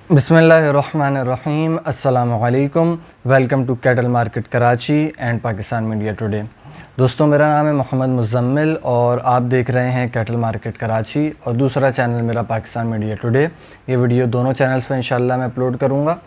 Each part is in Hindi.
बिस्मिल्लाहिर्रहमानिर्रहीम। अस्सलामु अलैकुम। Welcome to cattle market Karachi and Pakistan media today. दोस्तों, मेरा नाम है मोहम्मद मुज़म्मिल और आप देख रहे हैं कैटल मार्केट कराची और दूसरा चैनल मेरा पाकिस्तान मीडिया टुडे। ये वीडियो दोनों चैनल्स पर इंशाल्लाह मैं अपलोड करूँगा।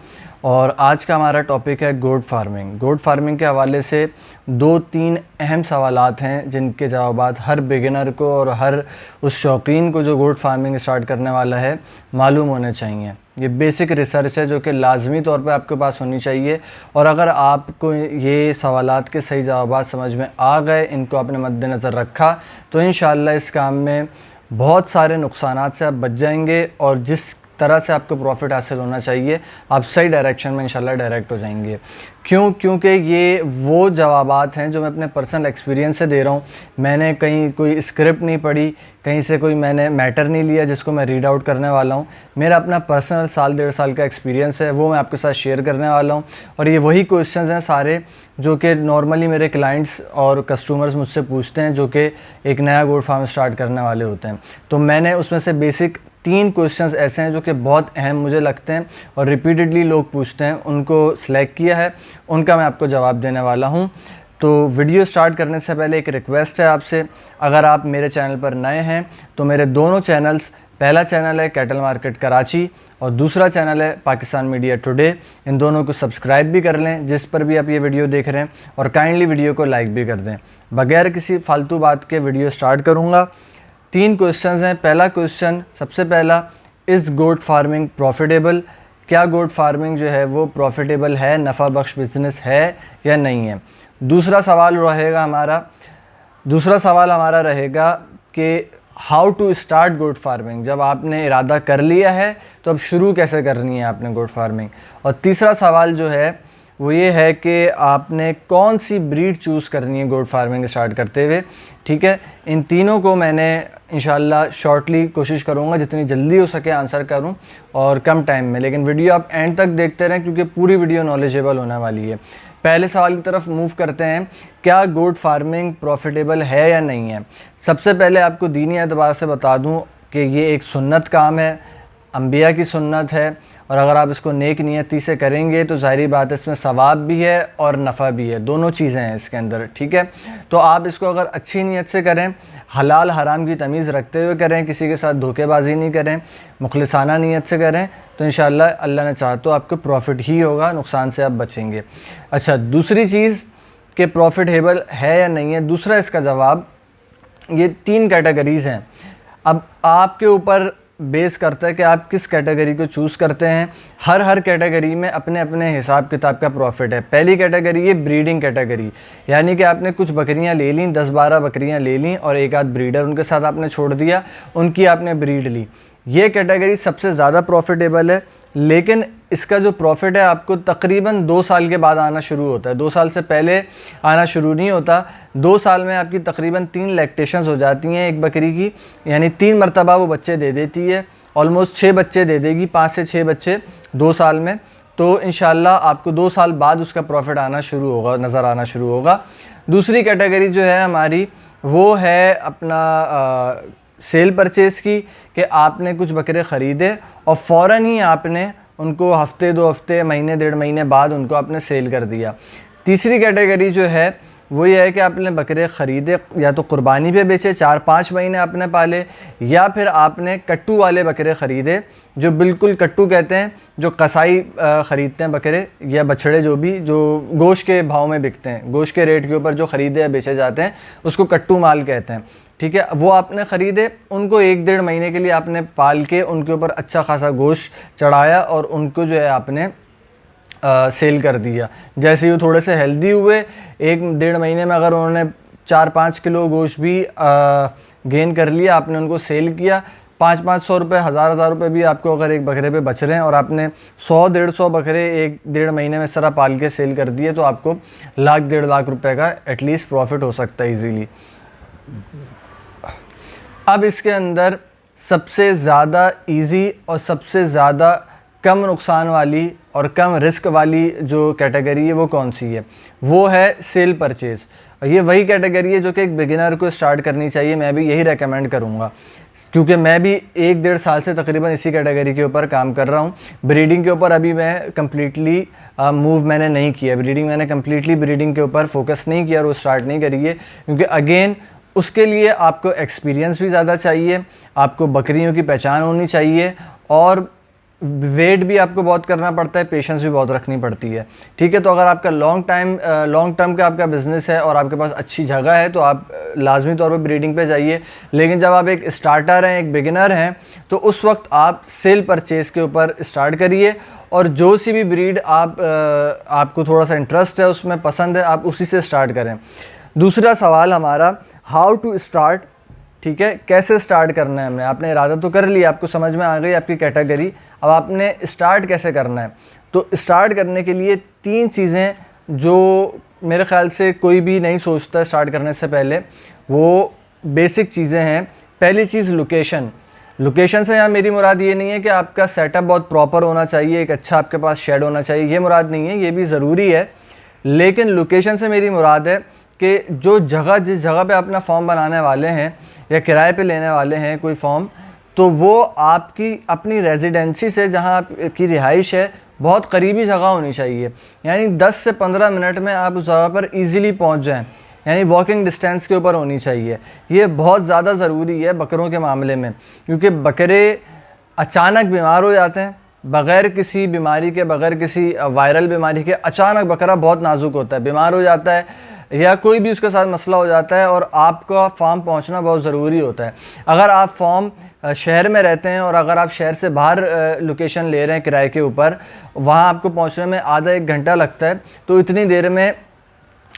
और आज का हमारा टॉपिक है गोट फार्मिंग। गोट फार्मिंग के हवाले से 2-3 अहम सवालात हैं जिनके जवाबात हर बिगिनर को और हर उस शौकीन को जो गोट फार्मिंग स्टार्ट करने वाला है मालूम होने चाहिए। ये बेसिक रिसर्च है जो कि लाजमी तौर पे आपके पास होनी चाहिए। और अगर आपको ये सवालात के सही जवाबात समझ में आ गए, इनको आपने मद्देनज़र रखा, तो इंशाअल्लाह इस काम में बहुत सारे नुकसानात से आप बच जाएंगे और जिस तरह से आपको प्रॉफिट हासिल होना चाहिए आप सही डायरेक्शन में इंशाल्लाह डायरेक्ट हो जाएंगे। क्योंकि ये वो जवाबात हैं जो मैं अपने पर्सनल एक्सपीरियंस से दे रहा हूँ। मैंने कहीं कोई स्क्रिप्ट नहीं पढ़ी, कहीं से कोई मैंने मैटर नहीं लिया जिसको मैं रीड आउट करने वाला हूँ। मेरा अपना पर्सनल 1-1.5 साल का एक्सपीरियंस है, वो मैं आपके साथ शेयर करने वाला हूँ। और ये वही क्वेश्चंस हैं सारे जो कि नॉर्मली मेरे क्लाइंट्स और कस्टमर्स मुझसे पूछते हैं जो कि एक नया गोट फार्म स्टार्ट करने वाले होते हैं। तो मैंने उसमें से बेसिक 3 क्वेश्चंस ऐसे हैं जो कि बहुत अहम मुझे लगते हैं और रिपीटेडली लोग पूछते हैं, उनको सिलेक्ट किया है, उनका मैं आपको जवाब देने वाला हूं। तो वीडियो स्टार्ट करने से पहले एक रिक्वेस्ट है आपसे, अगर आप मेरे चैनल पर नए हैं तो मेरे दोनों चैनल्स, पहला चैनल है कैटल मार्केट कराची और दूसरा चैनल है पाकिस्तान मीडिया टुडे, इन दोनों को सब्सक्राइब भी कर लें जिस पर भी आप ये वीडियो देख रहे हैं, और काइंडली वीडियो को लाइक भी कर दें। बगैर किसी फालतू बात के वीडियो स्टार्ट करूँगा। 3 क्वेश्चंस हैं। पहला क्वेश्चन, सबसे पहला, इज़ गोट फार्मिंग प्रॉफिटेबल? क्या गोट फार्मिंग जो है वो प्रॉफिटेबल है, नफ़ा बख्श बिज़नेस है या नहीं है? दूसरा सवाल हमारा रहेगा कि how to start goat farming. जब आपने इरादा कर लिया है तो अब शुरू कैसे करनी है आपने गोट फार्मिंग। और तीसरा सवाल जो है वो ये है कि आपने कौन सी ब्रीड चूज़ करनी है गोट फार्मिंग स्टार्ट करते हुए। ठीक है, इन तीनों को मैंने इंशाल्लाह शॉर्टली कोशिश करूँगा जितनी जल्दी हो सके आंसर करूँ और कम टाइम में, लेकिन वीडियो आप एंड तक देखते रहें क्योंकि पूरी वीडियो नॉलेजेबल होने वाली है। पहले सवाल की तरफ मूव करते हैं, क्या गोट फार्मिंग प्रॉफिटेबल है या नहीं है। सबसे पहले आपको दीनी एतबार से बता दूँ कि ये एक सुन्नत काम है, अंबिया की सुन्नत है, और अगर आप इसको नेक नियति से करेंगे तो ज़ाहिरी बात है इसमें सवाब भी है और नफ़ा भी है, दोनों चीज़ें हैं इसके अंदर। ठीक है, तो आप इसको अगर अच्छी नीयत से करें, हलाल हराम की तमीज़ रखते हुए करें, किसी के साथ धोखेबाजी नहीं करें, मुखलिसाना नीयत से करें, तो इंशाअल्लाह अल्लाह ने चाहा तो आपको प्रॉफिट ही होगा, नुकसान से आप बचेंगे। अच्छा, दूसरी चीज़ कि प्रॉफिटेबल है या नहीं है, दूसरा इसका जवाब, ये 3 कैटेगरीज़ हैं। अब आपके ऊपर बेस करता है कि आप किस कैटेगरी को चूज़ करते हैं। हर कैटेगरी में अपने अपने हिसाब किताब का प्रॉफिट है। पहली कैटेगरी है ब्रीडिंग कैटेगरी, यानी कि आपने कुछ बकरियां ले लीं, 10-12 बकरियां ले लीं और एक आध ब्रीडर उनके साथ आपने छोड़ दिया, उनकी आपने ब्रीड ली। ये कैटेगरी सबसे ज़्यादा प्रॉफिटेबल है, लेकिन इसका जो प्रॉफिट है आपको तकरीबन 2 साल के बाद आना शुरू होता है। 2 साल से पहले आना शुरू नहीं होता। 2 साल में आपकी तकरीबन 3 लैक्टेशंस हो जाती हैं एक बकरी की, यानी 3 मरतबा वो बच्चे दे देती है। ऑलमोस्ट 6 बच्चे दे देगी, 5 से 6 बच्चे 2 साल में। तो इंशाल्लाह आपको 2 साल बाद उसका प्रॉफिट आना शुरू होगा, नज़र आना शुरू होगा। दूसरी कैटेगरी जो है हमारी, वो है अपना सेल परचेज़ की, कि आपने कुछ बकरे ख़रीदे और फ़ौरन ही आपने उनको हफ़्ते 2 हफ़्ते, महीने 1.5 महीने बाद उनको आपने सेल कर दिया। तीसरी कैटेगरी जो है वो ये है कि आपने बकरे ख़रीदे, या तो कुर्बानी पे बेचे, 4-5 महीने आपने पाले, या फिर आपने कट्टू वाले बकरे ख़रीदे, जो बिल्कुल कट्टू कहते हैं, जो कसाई ख़रीदते हैं बकरे या बछड़े, जो भी जो गोश्त के भाव में बिकते हैं, गोश्त के रेट के ऊपर जो ख़रीदे या बेचे जाते हैं उसको कट्टू माल कहते हैं। ठीक है, वो आपने ख़रीदे, उनको 1-1.5 महीने के लिए आपने पाल के उनके ऊपर अच्छा खासा गोश्त चढ़ाया और उनको जो है आपने सेल कर दिया। जैसे ही वो थोड़े से हेल्दी हुए, 1-1.5 महीने में अगर उन्होंने 4-5 किलो गोश्त भी गेन कर लिया, आपने उनको सेल किया, 500-500 रुपये, 1000-1000 रुपये भी आपको अगर एक बकरे पे बच रहे हैं और आपने 100-150 बकरे 1-1.5 महीने में इस तरह पाल के सेल कर दिए, तो आपको 1-1.5 लाख रुपये का एटलीस्ट प्रॉफिट हो सकता है ईजीली। अब इसके अंदर सबसे ज़्यादा इजी और सबसे ज़्यादा कम नुकसान वाली और कम रिस्क वाली जो कैटेगरी है वो कौन सी है? वो है सेल परचेज़। ये वही कैटेगरी है जो कि एक बिगिनर को स्टार्ट करनी चाहिए, मैं भी यही रेकमेंड करूँगा। क्योंकि मैं भी 1-1.5 साल से तकरीबन इसी कैटेगरी के ऊपर काम कर रहा हूँ। ब्रीडिंग के ऊपर अभी मैं कम्प्लीटली मूव मैंने नहीं किया, मैंने कम्प्लीटली ब्रीडिंग के ऊपर फोकस नहीं किया और वो स्टार्ट नहीं करी है, क्योंकि अगेन उसके लिए आपको एक्सपीरियंस भी ज़्यादा चाहिए, आपको बकरियों की पहचान होनी चाहिए और वेट भी आपको बहुत करना पड़ता है, पेशेंस भी बहुत रखनी पड़ती है। ठीक है, तो अगर आपका लॉन्ग टर्म का आपका बिज़नेस है और आपके पास अच्छी जगह है तो आप लाजमी तौर पे ब्रीडिंग पे जाइए। लेकिन जब आप एक स्टार्टर हैं, एक बिगिनर हैं, तो उस वक्त आप सेल परचेज़ के ऊपर स्टार्ट करिए और जो सी भी ब्रीड आपको थोड़ा सा इंटरेस्ट है, उसमें पसंद है, आप उसी से स्टार्ट करें। दूसरा सवाल हमारा, हाउ टू स्टार्ट। ठीक है, कैसे स्टार्ट करना है हमने, आपने इरादा तो कर लिया, आपको समझ में आ गई आपकी कैटेगरी, अब आपने स्टार्ट कैसे करना है। तो स्टार्ट करने के लिए 3 चीज़ें जो मेरे ख़्याल से कोई भी नहीं सोचता स्टार्ट करने से पहले, वो बेसिक चीज़ें हैं। पहली चीज़ लोकेशन। लोकेशन से यहाँ मेरी मुराद ये नहीं है कि आपका सेटअप बहुत प्रॉपर होना चाहिए, एक अच्छा आपके पास शेड होना चाहिए, ये मुराद नहीं है, ये भी ज़रूरी है। लेकिन लोकेशन से मेरी मुराद है कि जो जगह, जिस जगह पे अपना फॉर्म बनाने वाले हैं या किराए पे लेने वाले हैं कोई फॉर्म, तो वो आपकी अपनी रेजिडेंसी से, जहाँ आपकी रिहाइश है, बहुत करीबी जगह होनी चाहिए। यानी 10 से 15 मिनट में आप उस जगह पर ईज़िली पहुँच जाएँ, यानी वॉकिंग डिस्टेंस के ऊपर होनी चाहिए। ये बहुत ज़्यादा ज़रूरी है बकरों के मामले में, क्योंकि बकरे अचानक बीमार हो जाते हैं, बग़ैर किसी बीमारी के, बग़ैर किसी वायरल बीमारी के अचानक बकरा बहुत नाजुक होता है, बीमार हो जाता है या कोई भी उसके साथ मसला हो जाता है और आपका फार्म पहुंचना बहुत ज़रूरी होता है। अगर आप फार्म शहर में रहते हैं और अगर आप शहर से बाहर लोकेशन ले रहे हैं किराए के ऊपर, वहां आपको पहुंचने में आधा 1 घंटा लगता है, तो इतनी देर में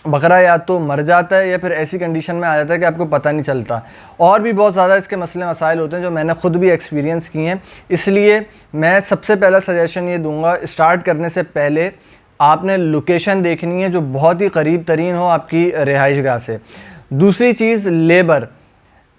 बकरा या तो मर जाता है या फिर ऐसी कंडीशन में आ जाता है कि आपको पता नहीं चलता। और भी बहुत ज़्यादा इसके मसले मसाइल होते हैं जो मैंने ख़ुद भी एक्सपीरियंस किए हैं। इसलिए मैं सबसे पहला सजेशन ये दूंगा, स्टार्ट करने से पहले आपने लोकेशन देखनी है जो बहुत ही करीब तरीन हो आपकी रिहाइशगाह से। दूसरी चीज़, लेबर।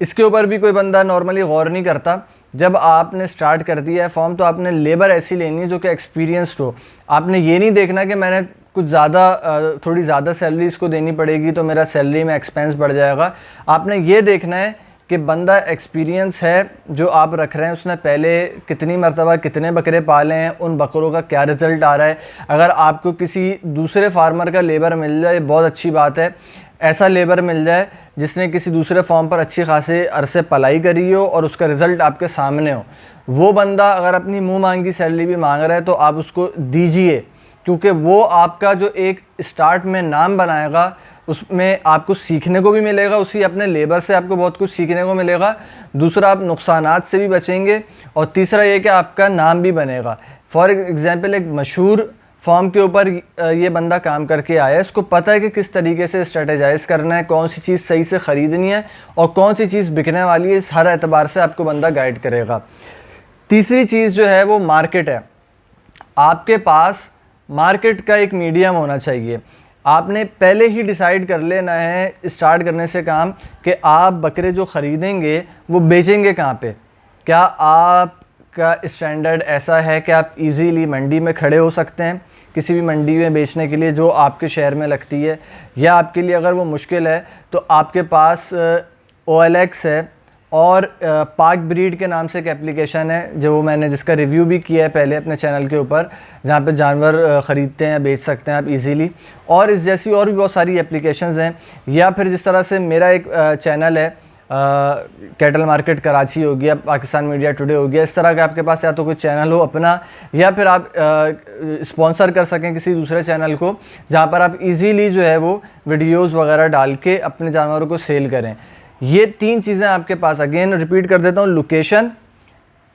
इसके ऊपर भी कोई बंदा नॉर्मली गौर नहीं करता। जब आपने स्टार्ट कर दिया है फॉर्म, तो आपने लेबर ऐसी लेनी है जो कि एक्सपीरियंस्ड हो। आपने ये नहीं देखना कि मैंने कुछ ज़्यादा, थोड़ी ज़्यादा सैलरी इसको देनी पड़ेगी तो मेरा सैलरी में एक्सपेंस बढ़ जाएगा। आपने ये देखना है कि बंदा एक्सपीरियंस है जो आप रख रहे हैं, उसने पहले कितनी मरतबा कितने बकरे पाले हैं, उन बकरों का क्या रिज़ल्ट आ रहा है। अगर आपको किसी दूसरे फार्मर का लेबर मिल जाए, बहुत अच्छी बात है। ऐसा लेबर मिल जाए जिसने किसी दूसरे फॉर्म पर अच्छी खासी अरसे पलाई करी हो और उसका रिज़ल्ट आपके सामने हो। वो बंदा अगर अपनी मुँह मांगी सैलरी भी मांग रहा है तो आप उसको दीजिए, क्योंकि वो आपका जो एक स्टार्ट में नाम बनाएगा, उसमें आपको सीखने को भी मिलेगा, उसी अपने लेबर से आपको बहुत कुछ सीखने को मिलेगा। दूसरा, आप नुकसानात से भी बचेंगे और तीसरा ये कि आपका नाम भी बनेगा। फॉर एग्ज़ाम्पल, एक मशहूर फॉर्म के ऊपर ये बंदा काम करके आया है, इसको पता है कि किस तरीके से स्ट्रेटेजाइज़ करना है, कौन सी चीज़ सही से ख़रीदनी है और कौन सी चीज़ बिकने वाली है। इस हर एतबार से आपको बंदा गाइड करेगा। तीसरी चीज़ जो है वो मार्केट है। आपके पास मार्केट का एक मीडियम होना चाहिए। आपने पहले ही डिसाइड कर लेना है स्टार्ट करने से काम कि आप बकरे जो ख़रीदेंगे वो बेचेंगे कहाँ पे। क्या आपका स्टैंडर्ड ऐसा है कि आप इजीली मंडी में खड़े हो सकते हैं किसी भी मंडी में बेचने के लिए जो आपके शहर में लगती है, या आपके लिए अगर वो मुश्किल है तो आपके पास OLX है और पाक ब्रीड के नाम से एक एप्लीकेशन है जो मैंने जिसका रिव्यू भी किया है पहले अपने चैनल के ऊपर, जहाँ पे जानवर ख़रीदते हैं, बेच सकते हैं आप इजीली। और इस जैसी और भी बहुत सारी एप्लीकेशंस हैं। या फिर जिस तरह से मेरा एक चैनल है कैटल मार्केट कराची हो गया, पाकिस्तान मीडिया टुडे हो गया, इस तरह का आपके पास या तो कोई चैनल हो अपना, या फिर आप स्पॉन्सर कर सकें किसी दूसरे चैनल को, जहाँ पर आप इजीली जो है वो वीडियोज़ वगैरह डाल के अपने जानवरों को सेल करें। ये 3 चीज़ें आपके पास, अगेन रिपीट कर देता हूँ, लोकेशन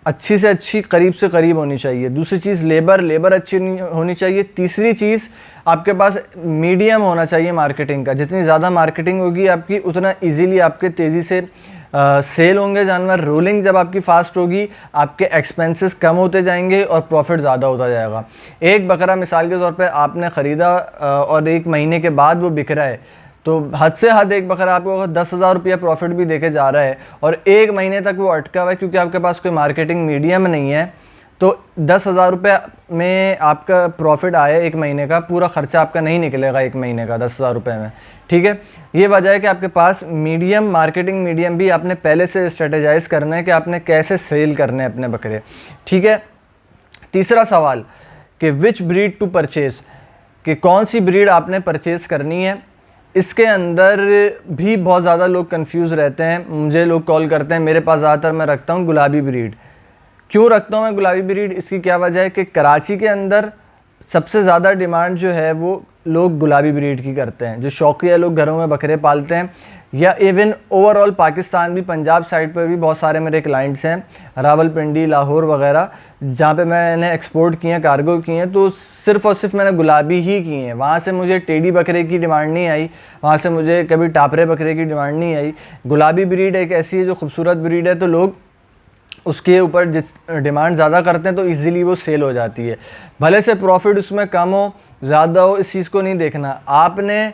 अच्छी से अच्छी, करीब से करीब होनी चाहिए। दूसरी चीज़ लेबर अच्छी होनी चाहिए। तीसरी चीज़ आपके पास मीडियम होना चाहिए मार्केटिंग का। जितनी ज़्यादा मार्केटिंग होगी आपकी, उतना इजीली आपके तेज़ी से सेल होंगे जानवर। रोलिंग जब आपकी फास्ट होगी, आपके एक्सपेंसेस कम होते जाएंगे और प्रॉफिट ज़्यादा होता जाएगा। एक बकरा मिसाल के तौर पे आपने ख़रीदा और 1 महीने के बाद वो बिक रहा है, तो हद से हद एक बकरा आपको अगर 10,000 रुपया प्रॉफिट भी देके जा रहा है और 1 महीने तक वो अटका हुआ है क्योंकि आपके पास कोई मार्केटिंग मीडियम नहीं है, तो 10,000 रुपये में आपका प्रॉफिट आया एक महीने का, पूरा ख़र्चा आपका नहीं निकलेगा एक महीने का 10,000 रुपये में, ठीक है। ये वजह है कि आपके पास मीडियम, मार्केटिंग मीडियम भी आपने पहले से स्ट्रेटेजाइज करना है कि आपने कैसे सेल करने हैं अपने बकरे, ठीक है। तीसरा सवाल कि विच ब्रीड टू परचेज़, कि कौन सी ब्रीड आपने परचेज़ करनी है। इसके अंदर भी बहुत ज़्यादा लोग कंफ्यूज रहते हैं, मुझे लोग कॉल करते हैं, मेरे पास ज़्यादातर मैं रखता हूँ गुलाबी ब्रीड। क्यों रखता हूँ मैं गुलाबी ब्रीड, इसकी क्या वजह है कि कराची के अंदर सबसे ज़्यादा डिमांड जो है वो लोग गुलाबी ब्रीड की करते हैं, जो शौकिया लोग घरों में बकरे पालते हैं, या इवन ओवरऑल पाकिस्तान भी, पंजाब साइड पर भी बहुत सारे मेरे क्लाइंट्स हैं, रावलपिंडी, लाहौर वगैरह, जहाँ पे मैंने एक्सपोर्ट किए हैं, कार्गो किए हैं, तो सिर्फ़ और सिर्फ मैंने गुलाबी ही किए हैं। वहाँ से मुझे टेडी बकरे की डिमांड नहीं आई, वहाँ से मुझे कभी टापरे बकरे की डिमांड नहीं आई। गुलाबी ब्रीड एक ऐसी है जो खूबसूरत ब्रीड है, तो लोग उसके ऊपर डिमांड ज़्यादा करते हैं, तो इजीली वो सेल हो जाती है। भले से प्रॉफिट उसमें कम हो ज़्यादा हो, इस चीज़ को नहीं देखना। आपने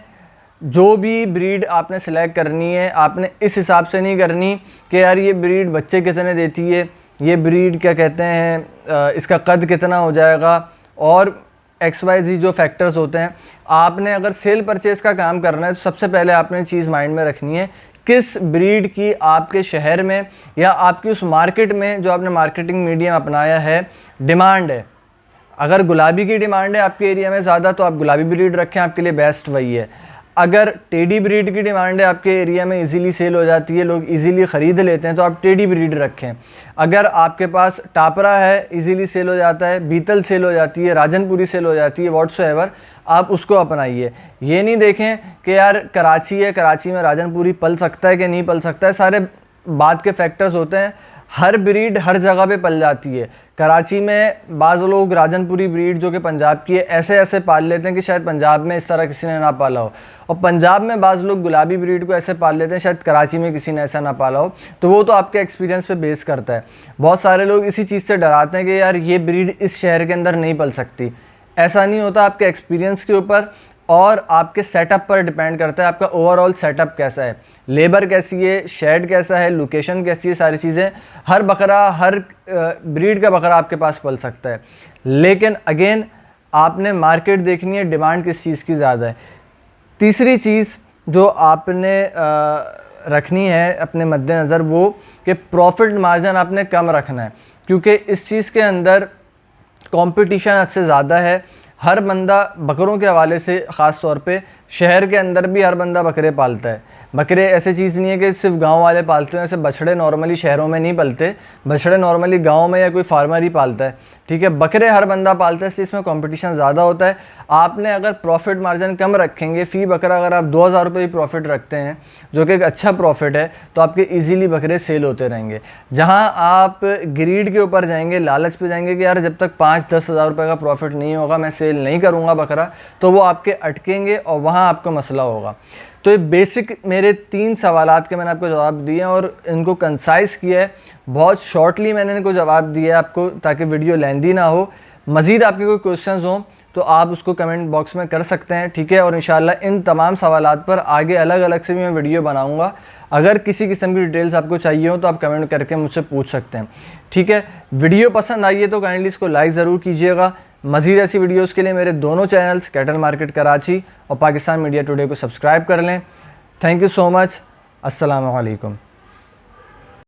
जो भी ब्रीड आपने सेलेक्ट करनी है, आपने इस हिसाब से नहीं करनी कि यार ये ब्रीड बच्चे कितने देती है, ये ब्रीड क्या कहते हैं इसका कद कितना हो जाएगा, और XYZ जो फैक्टर्स होते हैं। आपने अगर सेल परचेज़ का काम करना है तो सबसे पहले आपने चीज़ माइंड में रखनी है किस ब्रीड की आपके शहर में या आपकी उस मार्केट में जो आपने मार्केटिंग मीडियम अपनाया है डिमांड है। अगर गुलाबी की डिमांड है आपके एरिया में ज़्यादा तो आप गुलाबी ब्रीड रखें, आपके लिए बेस्ट वही है। अगर टेडी ब्रीड की डिमांड है आपके एरिया में, इजीली सेल हो जाती है, लोग इजीली ख़रीद लेते हैं, तो आप टेडी ब्रीड रखें। अगर आपके पास टापरा है, इजीली सेल हो जाता है, बीतल सेल हो जाती है, राजनपुरी सेल हो जाती है, व्हाट्सएवर, आप उसको अपनाइए। ये नहीं देखें कि यार कराची है, कराची में राजनपुरी पल सकता है कि नहीं पल सकता है, सारे बात के फैक्टर्स होते हैं। हर ब्रीड हर जगह पे पल जाती है। कराची में बाज़ लोग राजनपुरी ब्रीड जो कि पंजाब की है ऐसे ऐसे पाल लेते हैं कि शायद पंजाब में इस तरह किसी ने ना पाला हो, और पंजाब में बाज़ लोग गुलाबी ब्रीड को ऐसे पाल लेते हैं शायद कराची में किसी ने ऐसा ना पाला हो। तो वो तो आपके एक्सपीरियंस पे बेस करता है। बहुत सारे लोग इसी चीज़ से डराते हैं कि यार ये ब्रीड इस शहर के अंदर नहीं पल सकती। ऐसा नहीं होता, आपके एक्सपीरियंस के ऊपर और आपके सेटअप पर डिपेंड करता है। आपका ओवरऑल सेटअप कैसा है, लेबर कैसी है, शेड कैसा है, लोकेशन कैसी है, सारी चीज़ें। हर बकरा, हर ब्रीड का बकरा आपके पास पल सकता है, लेकिन अगेन आपने मार्केट देखनी है, डिमांड किस चीज़ की ज़्यादा है। तीसरी चीज़ जो आपने रखनी है अपने मद्देनज़र वो कि प्रॉफिट मार्जिन आपने कम रखना है, क्योंकि इस चीज़ के अंदर कंपटीशन हद से ज़्यादा है। हर बंदा बकरों के हवाले से ख़ास तौर पे शहर के अंदर भी हर बंदा बकरे पालता है। बकरे ऐसी चीज़ नहीं है कि सिर्फ गांव वाले पालते हैं, ऐसे बछड़े नॉर्मली शहरों में नहीं पलते, बछड़े नॉर्मली गांव में या कोई फार्मर ही पालता है, ठीक है। बकरे हर बंदा पालता है, इसलिए इसमें कंपटीशन ज़्यादा होता है। आपने अगर प्रॉफिट मार्जिन कम रखेंगे, फ़ी बकरा अगर आप 2,000 रुपये की प्रॉफिट रखते हैं जो कि एक अच्छा प्रॉफिट है, तो आपके ईजीली बकरे सेल होते रहेंगे। जहाँ आप ग्रीड के ऊपर जाएंगे, लालच पे जाएंगे कि यार जब तक 5-10 हज़ार रुपये का प्रॉफिट नहीं होगा मैं सेल नहीं करूँगा बकरा, तो वो आपके अटकेंगे और वहाँ आपको मसला होगा। तो ये बेसिक मेरे 3 सवालात के मैंने आपको जवाब दिए हैं और इनको कंसाइज़ किया है, बहुत शॉर्टली मैंने इनको जवाब दिया है आपको, ताकि वीडियो लेंदी ना हो। मज़ीद आपके कोई क्वेश्चंस हों तो आप उसको कमेंट बॉक्स में कर सकते हैं, ठीक है। और इंशाल्लाह इन तमाम सवालात पर आगे अलग अलग से भी मैं वीडियो बनाऊँगा। अगर किसी किस्म की डिटेल्स आपको चाहिए हो तो आप कमेंट करके मुझसे पूछ सकते हैं, ठीक है। वीडियो पसंद आई है तो काइंडली इसको लाइक ज़रूर कीजिएगा। मज़ीद ऐसी वीडियोज़ के लिए मेरे दोनों चैनल्स कैटल मार्केट कराची और पाकिस्तान मीडिया टुडे को सब्सक्राइब कर लें। Thank you so much. अस्सलामु अलैकुम।